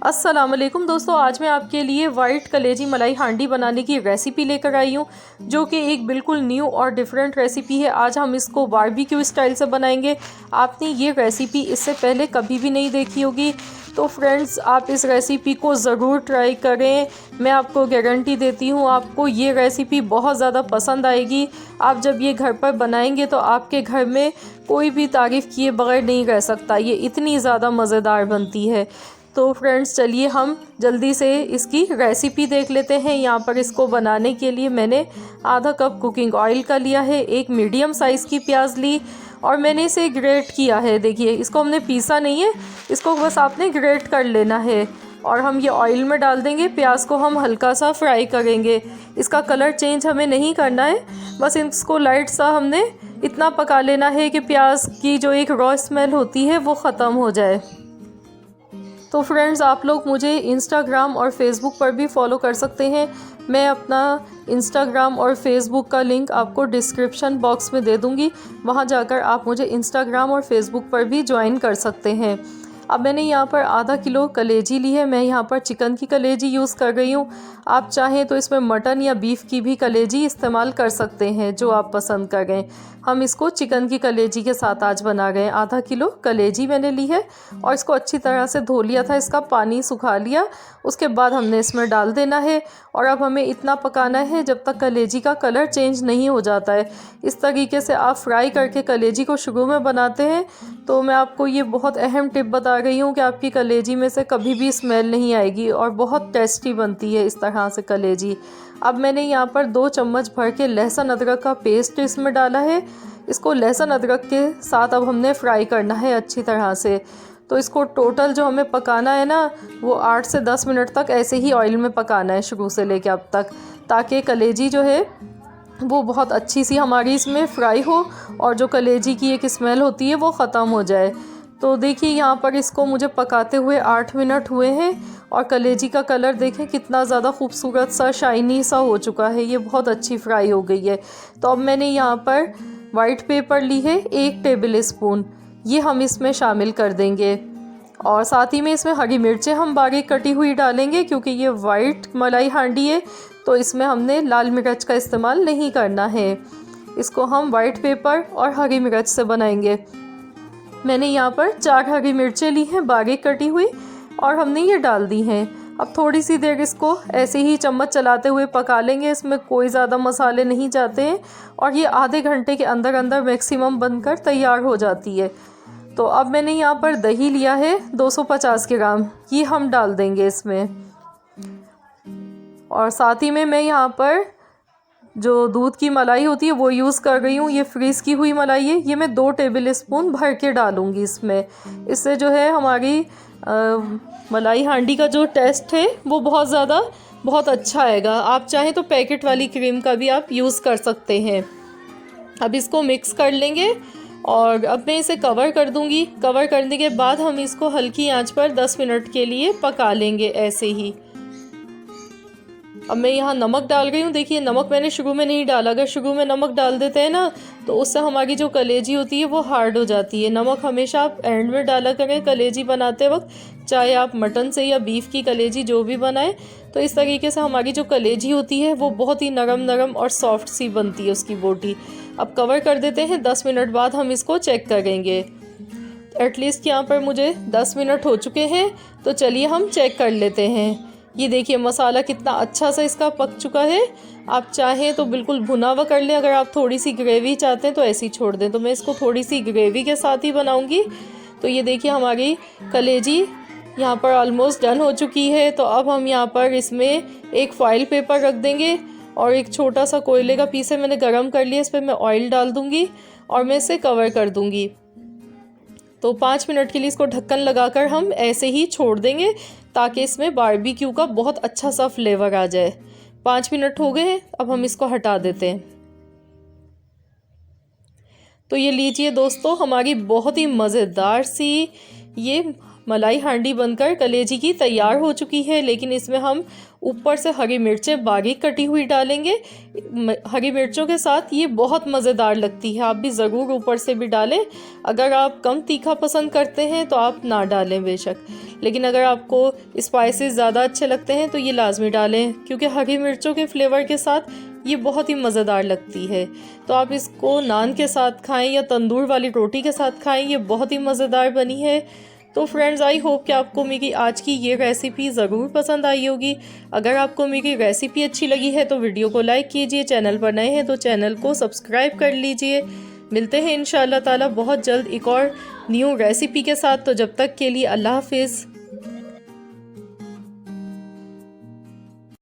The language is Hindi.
अस्सलाम वालेकुम दोस्तों, आज मैं आपके लिए वाइट कलेजी मलाई हांडी बनाने की रेसिपी लेकर आई हूँ, जो कि एक बिल्कुल न्यू और डिफरेंट रेसिपी है। आज हम इसको बारबेक्यू स्टाइल से बनाएंगे। आपने ये रेसिपी इससे पहले कभी भी नहीं देखी होगी, तो फ्रेंड्स आप इस रेसिपी को ज़रूर ट्राई करें। मैं आपको गारंटी देती हूँ आपको ये रेसिपी बहुत ज़्यादा पसंद आएगी। आप जब ये घर पर बनाएंगे तो आपके घर में कोई भी तारीफ़ किए बगैर नहीं रह सकता। ये इतनी ज़्यादा मज़ेदार बनती है। तो फ्रेंड्स चलिए हम जल्दी से इसकी रेसिपी देख लेते हैं। यहाँ पर इसको बनाने के लिए मैंने आधा कप कुकिंग ऑयल का लिया है, एक मीडियम साइज़ की प्याज ली और मैंने इसे ग्रेट किया है। देखिए, इसको हमने पीसा नहीं है, इसको बस आपने ग्रेट कर लेना है। और हम ये ऑयल में डाल देंगे। प्याज को हम हल्का सा फ्राई करेंगे, इसका कलर चेंज हमें नहीं करना है, बस इसको लाइट सा हमने इतना पका लेना है कि प्याज की जो एक रॉ स्मेल होती है वो ख़त्म हो जाए। तो फ्रेंड्स आप लोग मुझे इंस्टाग्राम और फेसबुक पर भी फॉलो कर सकते हैं। मैं अपना इंस्टाग्राम और फेसबुक का लिंक आपको डिस्क्रिप्शन बॉक्स में दे दूँगी, वहाँ जाकर आप मुझे इंस्टाग्राम और फेसबुक पर भी ज्वाइन कर सकते हैं। अब मैंने यहाँ पर आधा किलो कलेजी ली है। मैं यहाँ पर चिकन की कलेजी यूज़ कर रही हूँ। आप चाहें तो इसमें मटन या बीफ की भी कलेजी इस्तेमाल कर सकते हैं, जो आप पसंद करें। हम इसको चिकन की कलेजी के साथ आज बना गए। आधा किलो कलेजी मैंने ली है और इसको अच्छी तरह से धो लिया था, इसका पानी सुखा लिया। उसके बाद हमने इसमें डाल देना है और अब हमें इतना पकाना है जब तक कलेजी का कलर चेंज नहीं हो जाता है। इस तरीके से आप फ्राई करके कलेजी को शुरू में बनाते हैं तो मैं आपको ये बहुत अहम टिप बता रही हूँ कि आपकी कलेजी में से कभी भी स्मेल नहीं आएगी और बहुत टेस्टी बनती है इस तरह से कलेजी। अब मैंने यहाँ पर 2 चम्मच भर के लहसुन अदरक का पेस्ट इसमें डाला है। इसको लहसुन अदरक के साथ अब हमने फ्राई करना है अच्छी तरह से। तो इसको टोटल जो हमें पकाना है ना, वो 8 से 10 मिनट तक ऐसे ही ऑयल में पकाना है शुरू से लेकर अब तक, ताकि कलेजी जो है वो बहुत अच्छी सी हमारी इसमें फ्राई हो और जो कलेजी की एक स्मेल होती है वो ख़त्म हो जाए। तो देखिए यहाँ पर इसको मुझे पकाते हुए 8 मिनट हुए हैं और कलेजी का कलर देखें कितना ज़्यादा खूबसूरत सा शाइनी सा हो चुका है, ये बहुत अच्छी फ्राई हो गई है। तो अब मैंने यहाँ पर वाइट पेपर ली है 1 टेबल स्पून, ये हम इसमें शामिल कर देंगे। और साथ ही में इसमें हरी मिर्चें हम बारीक कटी हुई डालेंगे, क्योंकि ये वाइट मलाई हांडी है तो इसमें हमने लाल मिर्च का इस्तेमाल नहीं करना है। इसको हम वाइट पेपर और हरी मिर्च से बनाएंगे। मैंने यहाँ पर 4 हरी मिर्चें ली हैं बारीक कटी हुई और हमने ये डाल दी हैं। अब थोड़ी सी देर इसको ऐसे ही चम्मच चलाते हुए पका लेंगे, इसमें कोई ज़्यादा मसाले नहीं जाते हैं और ये आधे घंटे के अंदर अंदर मैक्सिमम बनकर तैयार हो जाती है। तो अब मैंने यहाँ पर दही लिया है 250 ग्राम, ये हम डाल देंगे इसमें। और साथ ही में मैं यहाँ पर जो दूध की मलाई होती है वो यूज़ कर रही हूँ। ये फ्रीज़ की हुई मलाई है, ये मैं 2 टेबल स्पून भर के डालूँगी इसमें। इससे जो है हमारी मलाई हांडी का जो टेस्ट है वो बहुत अच्छा आएगा। आप चाहें तो पैकेट वाली क्रीम का भी आप यूज़ कर सकते हैं। अब इसको मिक्स कर लेंगे और अब मैं इसे कवर कर दूँगी। कवर करने के बाद हम इसको हल्की आंच पर 10 मिनट के लिए पका लेंगे ऐसे ही। अब मैं यहाँ नमक डाल रही हूँ। देखिए, नमक मैंने शुरू में नहीं डाला। अगर शुरू में नमक डाल देते हैं ना तो उससे हमारी जो कलेजी होती है वो हार्ड हो जाती है। नमक हमेशा आप एंड में डाला करें कलेजी बनाते वक्त, चाहे आप मटन से या बीफ की कलेजी जो भी बनाएं। तो इस तरीके से हमारी जो कलेजी होती है वो बहुत ही नरम नरम और सॉफ्ट सी बनती है उसकी बोटी। अब कवर कर देते हैं। 10 मिनट बाद हम इसको चेक करेंगे। एटलीस्ट यहाँ पर मुझे 10 मिनट हो चुके हैं, तो चलिए हम चेक कर लेते हैं। ये देखिए मसाला कितना अच्छा सा इसका पक चुका है। आप चाहें तो बिल्कुल भुना हुआ कर लें, अगर आप थोड़ी सी ग्रेवी चाहते हैं तो ऐसे ही छोड़ दें। तो मैं इसको थोड़ी सी ग्रेवी के साथ ही बनाऊंगी। तो ये देखिए हमारी कलेजी यहाँ पर ऑलमोस्ट डन हो चुकी है। तो अब हम यहाँ पर इसमें एक फॉइल पेपर रख देंगे और एक छोटा सा कोयले का पीस है, मैंने गरम कर लिया। इस पर मैं ऑयल डाल दूँगी और मैं इसे कवर कर दूँगी। तो 5 मिनट के लिए इसको ढक्कन लगाकर हम ऐसे ही छोड़ देंगे, ताकि इसमें बारबेक्यू का बहुत अच्छा सा फ्लेवर आ जाए। 5 मिनट हो गए हैं, अब हम इसको हटा देते हैं। तो ये लीजिए दोस्तों, हमारी बहुत ही मज़ेदार सी ये मलाई हांडी बनकर कलेजी की तैयार हो चुकी है, लेकिन इसमें हम ऊपर से हरी मिर्चें बारीक कटी हुई डालेंगे। हरी मिर्चों के साथ ये बहुत मज़ेदार लगती है, आप भी ज़रूर ऊपर से भी डालें। अगर आप कम तीखा पसंद करते हैं तो आप ना डालें बेशक, लेकिन अगर आपको स्पाइसेस ज़्यादा अच्छे लगते हैं तो ये लाजमी डालें, क्योंकि हरी मिर्चों के फ्लेवर के साथ ये बहुत ही मज़ेदार लगती है। तो आप इसको नान के साथ खाएं या तंदूर वाली रोटी के साथ खाएं, ये बहुत ही मज़ेदार बनी है। तो फ्रेंड्स, आई होप कि आपको मेरी आज की ये रेसिपी ज़रूर पसंद आई होगी। अगर आपको मेरी रेसिपी अच्छी लगी है तो वीडियो को लाइक कीजिए, चैनल पर नए हैं तो चैनल को सब्सक्राइब कर लीजिए। मिलते हैं इंशाअल्लाह ताला बहुत जल्द एक और न्यू रेसिपी के साथ। तो जब तक के लिए अल्लाह हाफिज़।